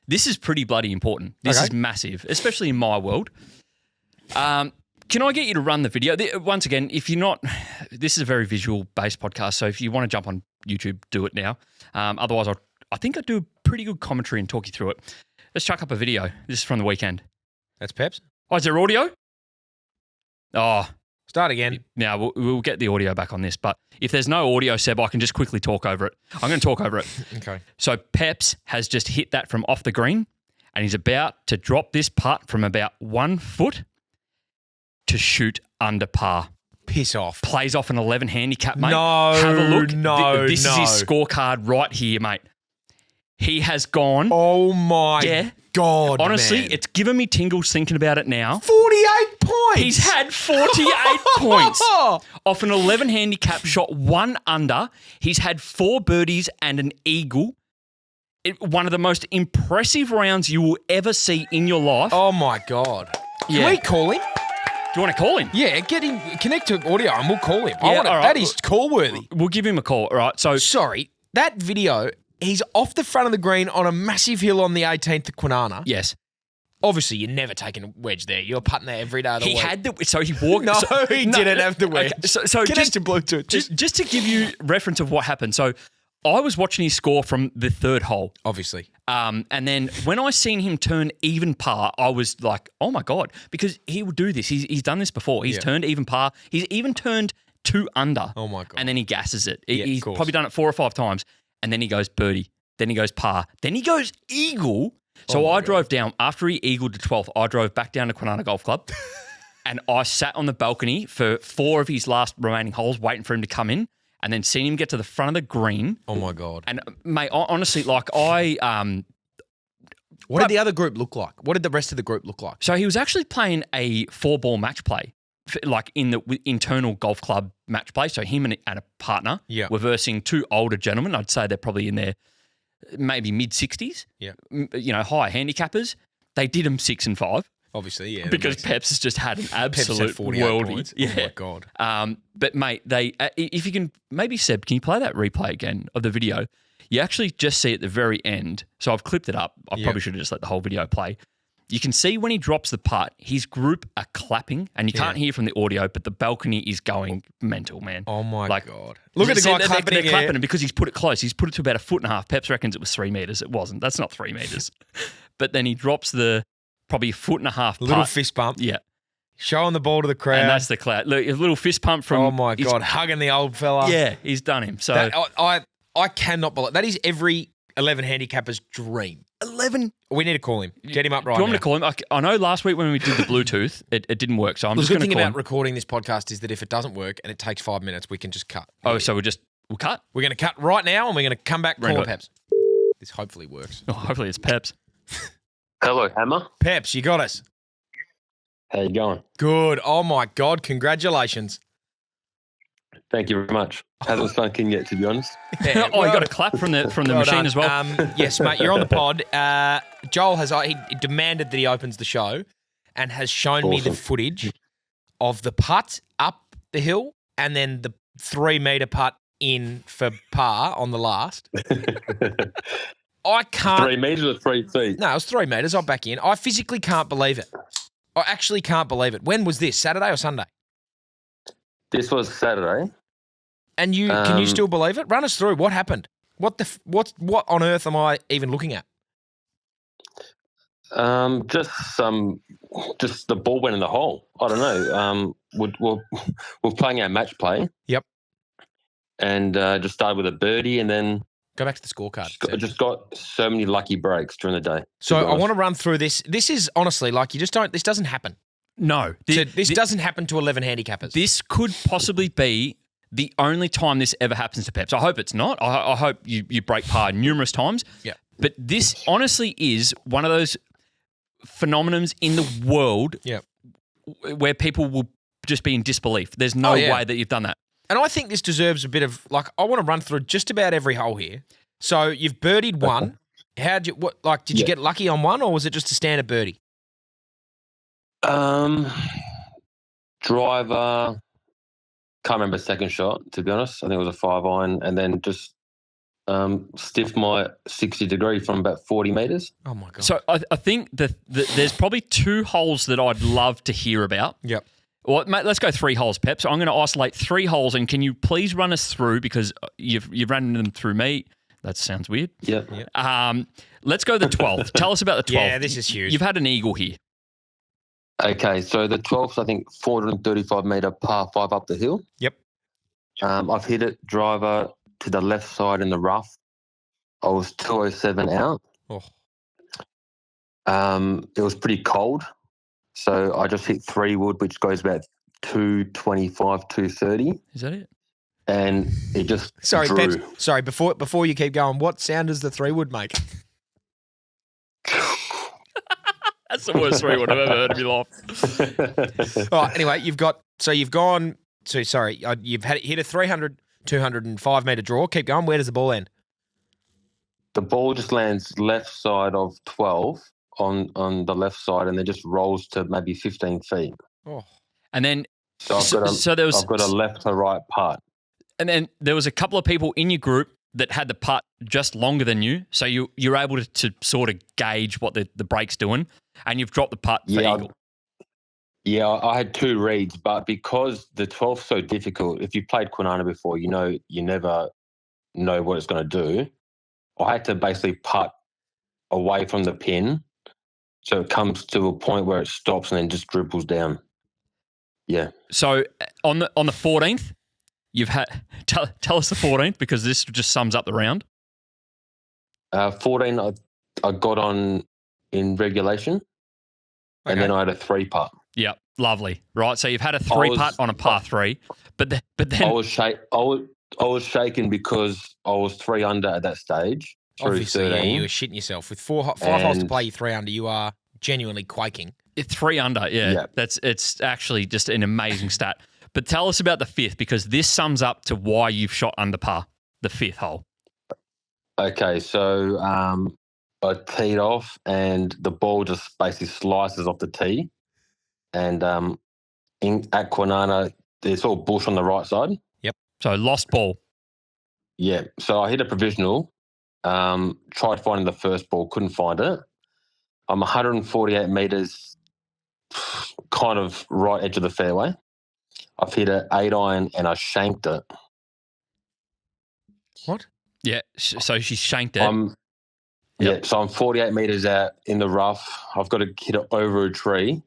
This is pretty bloody important. This is massive, especially in my world. Can I get you to run the video? Once again, if you're not, this is a very visual-based podcast, so if you want to jump on YouTube, do it now. Otherwise, I think I'd do a pretty good commentary and talk you through it. Let's chuck up a video. This is from the weekend. That's Peps. Oh, is there audio? Oh. Start again. Now, we'll get the audio back on this, but if there's no audio, Seb, I can just quickly talk over it. I'm going to talk over it. Okay. So Peps has just hit that from off the green, and he's about to drop this putt from about 1 foot to shoot under par. Piss off. Plays off an 11 handicap, mate. No, have a look. This is no. his scorecard right here, mate. He has gone. Oh, my God, honestly, man. it's given me tingles thinking about it now. 48 points. He's had 48 points off an 11 handicap, shot 1 under. He's had 4 birdies and an eagle. One of the most impressive rounds you will ever see in your life. Oh, my God. Yeah. Can we call him? Do you want to call him? Yeah, connect to audio and we'll call him. Yeah, all right. That is call-worthy. We'll give him a call, all right? So, sorry, that video, he's off the front of the green on a massive hill on the 18th at Kwinana. Yes. Obviously, you're never taking a wedge there. You're putting there every day of the week. He had so he walked. No, he didn't have the wedge. Okay, so connect to Bluetooth. Just to give you reference of what happened. So I was watching his score from the 3rd hole. Obviously. And then when I seen him turn even par, I was like, oh my God, because he would do this. He's done this before. He's turned even par. He's even turned 2 under. Oh my God. And then he gasses it. Yeah, He's probably done it 4 or 5 times. And then he goes birdie. Then he goes par. Then he goes eagle. So I drove down, after he eagled to 12th, I drove back down to Kwinana Golf Club and I sat on the balcony for 4 of his last remaining holes waiting for him to come in and then seen him get to the front of the green. Oh my God. And mate, honestly, like what did the other group look like? What did the rest of the group look like? So he was actually playing a 4-ball match play, like in the internal golf club match play. So him and a partner were versing 2 older gentlemen. I'd say they're probably in their maybe mid-60s. Yeah. You know, high handicappers. They did them 6 and 5. Obviously, yeah. Because Peps has just had an absolute worldie. points. Yeah. Oh, my God. But, mate, if you can, maybe, Seb, can you play that replay again of the video? You actually just see at the very end. So I've clipped it up. I probably should have just let the whole video play. You can see when he drops the putt, his group are clapping, and you can't hear from the audio, but the balcony is going mental, man. Oh, my like, God. Look at the guy clapping. They're clapping, and because he's put it close, he's put it to about 1.5 feet. Peps reckons it was 3 meters. It wasn't. That's not 3 meters. But then he drops probably 1.5 feet. Little fist bump. Yeah. Showing the ball to the crowd. And that's the cloud. Look, a little fist pump from... Oh, my God. Hugging the old fella. Yeah, he's done him. So I cannot believe... That is every 11 handicapper's dream. 11? We need to call him. Get him up right now. Do you want me to call him? I know last week when we did the Bluetooth, it didn't work, so I'm just going to call him. The good thing about recording this podcast is that if it doesn't work and it takes 5 minutes, we can just cut. Oh, so we'll cut? We're going to cut right now and we're going to come back call Peps. This hopefully works. Oh, hopefully it's Peps. Hello, Hammer. Peps, you got us. How you going? Good. Oh, my God. Congratulations. Thank you very much. Hasn't sunk in yet, to be honest. Yeah, you got a clap from the machine done. as well. Yes, mate, you're on the pod. Joel he demanded that he opens the show and has shown me the footage of the putt up the hill and then the 3-meter putt in for par on the last. I can't. 3 meters or 3 feet? No, it was 3 meters. I'll back in. I physically can't believe it. I actually can't believe it. When was this? Saturday or Sunday? This was Saturday. And can you still believe it? Run us through what happened. What on earth am I even looking at? Just the ball went in the hole. I don't know. We're playing our match play. Yep. And just started with a birdie, and then go back to the scorecard. Just got so many lucky breaks during the day. So I want to run through this. This is honestly like you just don't. This doesn't happen. No, this doesn't happen to 11 handicappers. This could possibly be the only time this ever happens to Peps. I hope it's not. I hope you break par numerous times. Yeah. But this honestly is one of those phenomenons in the world where people will just be in disbelief. There's no way that you've done that. And I think this deserves a bit of, like, I want to run through just about every hole here. So you've birdied one. Did you get lucky on one, or was it just a standard birdie? Driver, can't remember second shot, to be honest. I think it was a 5-iron, and then just stiff my 60 degree from about 40 metres. Oh, my God. So I think that there's probably 2 holes that I'd love to hear about. Yep. Well, mate, let's go 3 holes, Pep. So I'm going to isolate 3 holes, and can you please run us through, because you've run them through me. That sounds weird. Yep. Let's go the 12th. Tell us about the 12th. Yeah, this is huge. You've had an eagle here. Okay, so the 12th, I think 435 metre par 5 up the hill. Yep. I've hit it driver to the left side in the rough. I was 207 out. Oh. It was pretty cold. So I just hit 3 wood, which goes about 225, 230. Is that it? And it just Sorry, drew. Peps. Sorry, before you keep going, what sound does the 3 wood make? That's the worst 3 wood I've ever heard of your life. All right, anyway, you've hit a 300, 205 metre draw. Keep going. Where does the ball end? The ball just lands left side of 12 on the left side, and then just rolls to maybe 15 feet. Oh. And then So I've got a left to right putt. And then there was a couple of people in your group that had the putt just longer than you, so you're able to sort of gauge what the break's doing, and you've dropped the putt for eagle. I had 2 reads, but because the 12's so difficult, if you played Kwinana before, you never know what it's going to do. I had to basically putt away from the pin, so it comes to a point where it stops and then just dribbles down. Yeah. So on the 14th, you've had tell us the 14th, because this just sums up the round. 14, I got on in regulation, and then I had a 3 putt. Yeah, lovely. Right, so you've had a 3 putt on a par 3, but then I was shaken because I was 3 under at that stage. Obviously, yeah, you were shitting yourself. With 5 holes to play, you 3 under, you are genuinely quaking. 3 under, yeah. It's actually just an amazing stat. But tell us about the 5th, because this sums up to why you've shot under par, the 5th hole. Okay, so I teed off, and the ball just basically slices off the tee. And at Kwinana, there's all bush on the right side. Yep. So lost ball. Yeah. So I hit a provisional, tried finding the first ball, couldn't find it. I'm 148 metres, kind of right edge of the fairway. I've hit an 8-iron and I shanked it. What? Yeah, so she shanked it. Yeah, so I'm 48 metres out in the rough. I've got to hit it over a tree,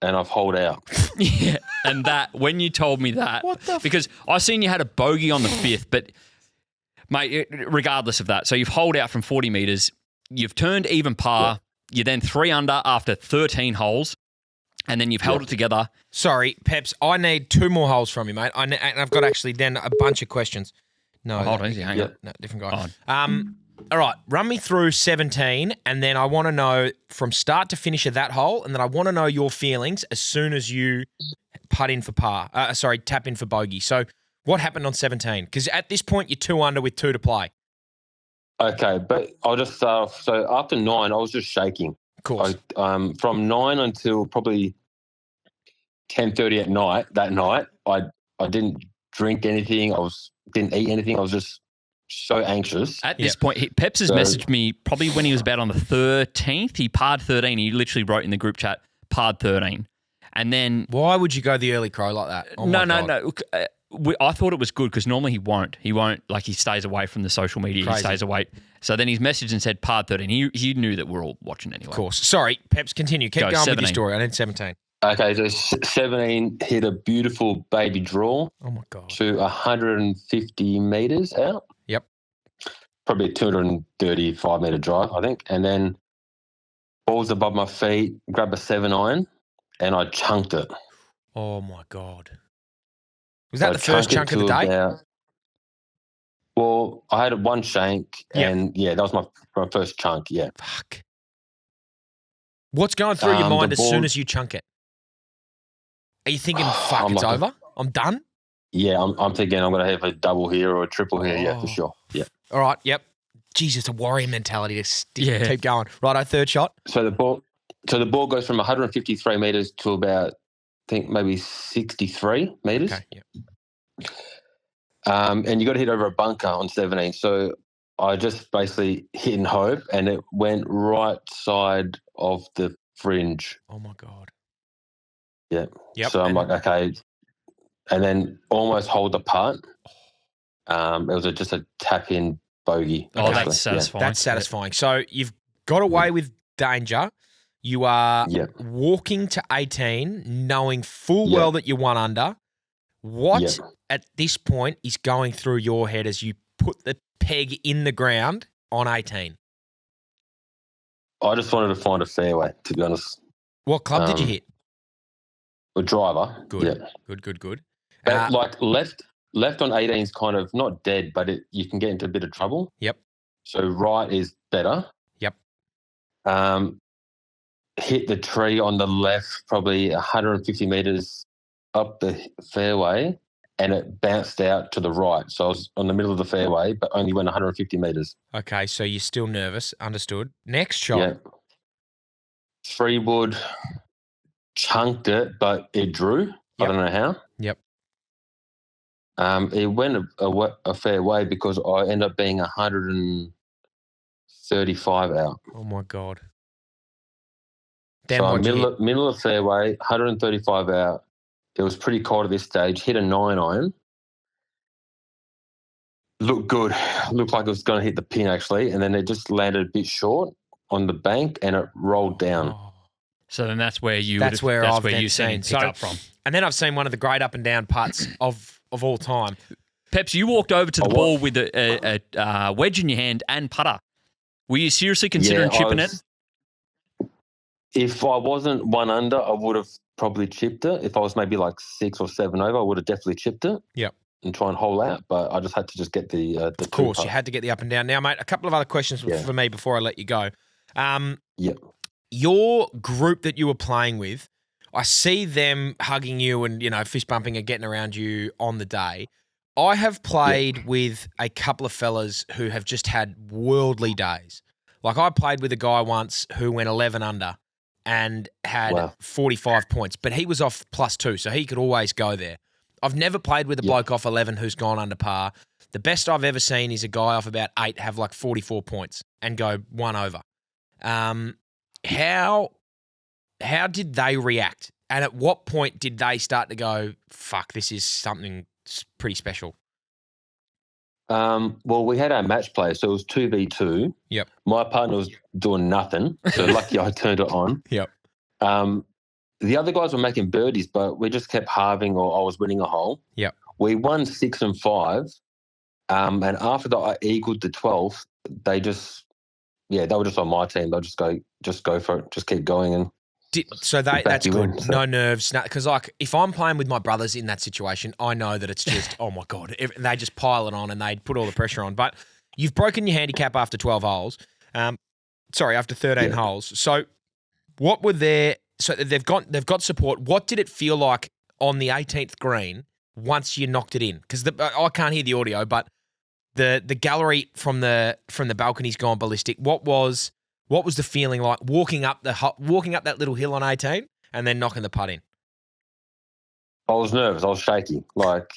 and I've holed out. Yeah, and that, when you told me that, because I seen you had a bogey on the 5th, but, mate, regardless of that, so you've holed out from 40 metres, you've turned even par, you're then 3 under after 13 holes, and then you've held it together. Sorry, Peps, I need 2 more holes from you, mate. And I've got actually then a bunch of questions. No, hold on, hang on. No, different guy. All right, run me through 17, and then I want to know from start to finish of that hole, and then I want to know your feelings as soon as you tap in for bogey. So what happened on 17? Because at this point, you're 2 under with 2 to play. Okay, but I'll just start off. So after 9, I was just shaking. Of course. From 9 until probably 10:30 at night, that night, I didn't drink anything. Didn't eat anything. I was just so anxious. At this point, Peps has messaged me probably when he was about on the 13th. He parred 13. He literally wrote in the group chat, parred 13. And then... Why would you go the early crow like that? Oh no. I thought it was good because normally he won't. He stays away from the social media. Crazy. He stays away. So then he's messaged and said parred 13. He knew that we're all watching anyway. Of course. Sorry, Peps, continue. Keep going 17. With your story. I need 17. Okay, so 17 hit a beautiful baby draw. Oh, my God. To 150 metres out. Yep. Probably a 235 metre drive, I think. And then balls above my feet, grab a 7-iron, and I chunked it. Oh, my God. Was that the first chunk of the day? Well, I had 1 shank, and, that was my first chunk, yeah. Fuck. What's going through your mind as soon as you chunk it? Are you thinking, fuck, it's over? I'm done? Yeah, I'm thinking I'm going to have a double here or a triple here, yeah, for sure. Yeah. All right, yep. Jeez, it's a warrior mentality to keep going. Right, third shot. So the ball goes from 153 metres to about, I think, maybe 63 metres. Okay, yeah. And you got to hit over a bunker on 17. So I just basically hit and hope, and it went right side of the fringe. Oh my God. Yeah. Yep. So I'm like, okay. And then almost hold the putt. It was just a tap-in bogey. Oh, basically. that's satisfying. That's satisfying. So you've got away with danger. You are walking to 18, knowing full well that you're 1 under. What at this point is going through your head as you put the peg in the ground on 18? I just wanted to find a fairway, to be honest. What club did you hit? A driver. Good. Yeah. Good. But like left on 18 is kind of not dead, but you can get into a bit of trouble. Yep. So right is better. Yep. Hit the tree on the left, probably 150 meters up the fairway, and it bounced out to the right. So I was on the middle of the fairway, but only went 150 meters. Okay, so you're still nervous. Understood. Next shot. Yeah. 3-wood, chunked it, but it drew. Yep. I don't know how. Yep. It went a fair way because I ended up being 135 out. Oh my God. Then so middle of fairway, 135 out. It was pretty cold at this stage. Hit a 9-iron. Looked good. Looked like it was going to hit the pin actually, and then it just landed a bit short on the bank and it rolled down. Oh. So then that's where you I've you seen pick up from. And then I've seen one of the great up and down putts of all time. Peps, you walked over to the ball with a wedge in your hand and putter. Were you seriously considering chipping it? If I wasn't 1 under, I would have probably chipped it. If I was maybe like 6 or 7 over, I would have definitely chipped it. Yep. And try and hole out, but I just had to get the Of course, you had to get the up and down. Now, mate, a couple of other questions for me before I let you go. Your group that you were playing with, I see them hugging you and, fist bumping and getting around you on the day. I have played with a couple of fellas who have just had worldly days. Like I played with a guy once who went 11 under and had 45 points, but he was off +2, so he could always go there. I've never played with a bloke off 11 who's gone under par. The best I've ever seen is a guy off about 8 have like 44 points and go 1 over. How did they react? And at what point did they start to go, fuck, this is something pretty special? Well, we had our match play, so it was 2v2. Yep. My partner was doing nothing, so lucky I turned it on. Yep. The other guys were making birdies, but we just kept halving or I was winning a hole. Yep. We won 6 and 5. And after that, I eagled the 12th. They were just on my team. They'll just go for it. Just keep going. And that's good. No nerves. Because if I'm playing with my brothers in that situation, I know that it's just, oh my God, they just pile it on and they put all the pressure on. But you've broken your handicap after 12 holes. After 13 holes. So what were their... So they've got support. What did it feel like on the 18th green once you knocked it in? Because I can't hear the audio, but the gallery from the balcony's gone ballistic. What was the feeling like walking up that little hill on 18 and then knocking the putt in? I was nervous. I was shaky. Like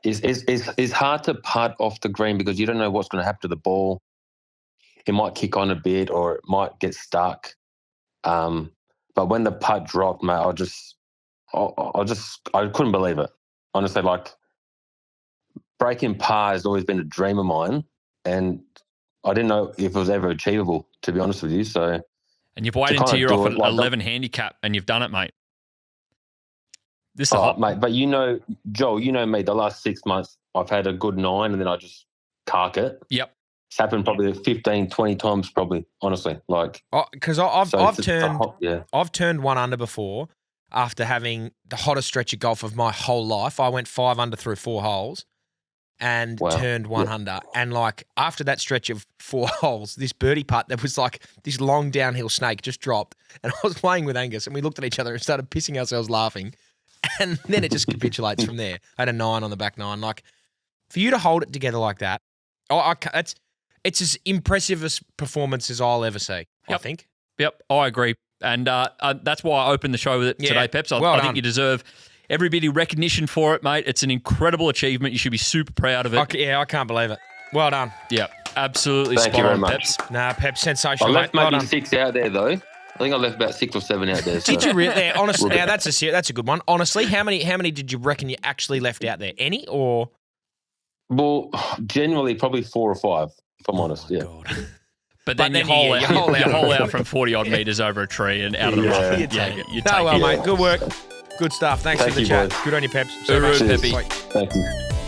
it's hard to putt off the green because you don't know what's going to happen to the ball. It might kick on a bit or it might get stuck. But when the putt dropped, mate, I couldn't believe it. Honestly, like breaking par has always been a dream of mine, and I didn't know if it was ever achievable, to be honest with you. So, and you've waited until you're off an 11 handicap, and you've done it, mate. This is hot, mate. But Joel, you know me. The last 6 months, I've had a good 9, and then I just cark it. Yep. It's happened probably 15, 20 times, probably, honestly. Because I've turned 1 under before after having the hottest stretch of golf of my whole life. I went 5 under through 4 holes and turned 1 under. And after that stretch of 4 holes, this birdie putt that was like this long downhill snake just dropped. And I was playing with Angus and we looked at each other and started pissing ourselves laughing. And then it just capitulates from there. I had a 9 on the back 9. For you to hold it together like that, it's as impressive a performance as I'll ever see, I think. Yep, I agree. And that's why I opened the show with it today, Peps. I think you deserve every bit of recognition for it, mate. It's an incredible achievement. You should be super proud of it. I can't believe it. Well done. Yeah, absolutely Thank spot you very on, much. Peps. Nah, Pep, sensational, I left mate. Well maybe done. 6 out there, though. I think I left about 6 or 7 out there. So. Did you really? Yeah, honestly, now that's a good one. Honestly, how many did you reckon you actually left out there? Any or? Well, generally probably 4 or 5, if I'm honest. Yeah. God. But then you hole out from 40-odd metres over a tree and out of the rough. You take it. You Oh, take well, it. mate. Good work. Good stuff. Thanks for the chat. boys. Good on you, Peps. Hooroo, Cheers. Peppy. Thank you.